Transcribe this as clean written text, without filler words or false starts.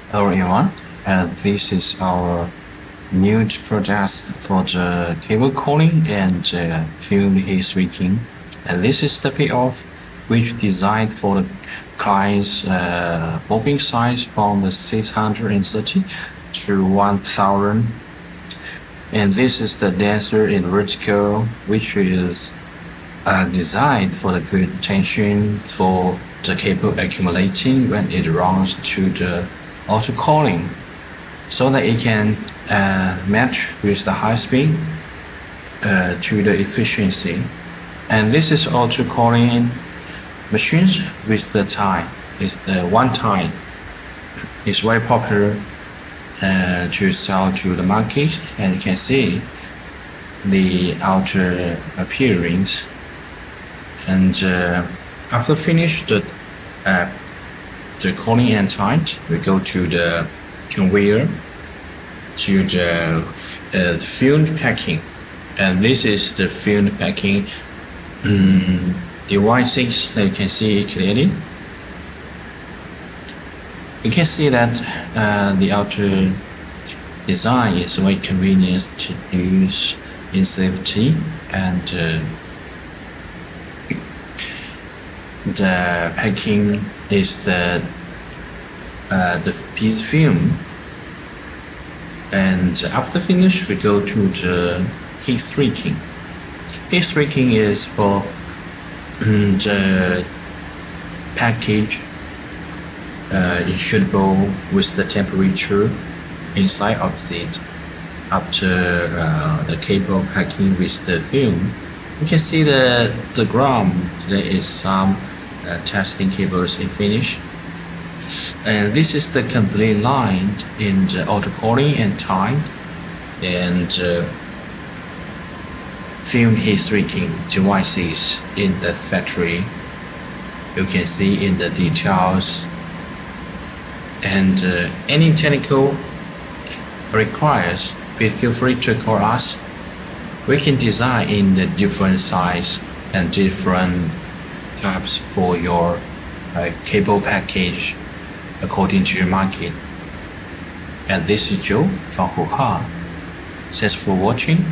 Hello everyone, this is our new project for the cable coiling and film heat shrinking. And this is the payoff which designed for the client's moving size from the 630 to 1000. And this is the denser in vertical, which is designed for the good tension for the cable accumulating when it runs to the auto coiling, so that it can match with the high speed to the efficiency. And this is auto coiling machines with the time. One time is very popular to sell to the market, and you can see the outer appearance. And after finish the coiling and tight, we go to the conveyor to the film packing, and this is the film packing devices that you can see clearly. You can see that the outer design is very convenient to use in safety, and the packing is the piece film. And after finish, we go to the heat shrinking. Heat shrinking is for the package insuitable with the temperature inside of it. After the cable packing with the film, you can see the ground. There is some testing cables in finish, and this is the complete line in the auto coiling and tight and film heat shrinking devices in the factory. You can see in the details, and any technical requires, feel free to call us. We can design in the different size and different types for your cable package according to your market. And this is Joe from Hoka. Thanks for watching.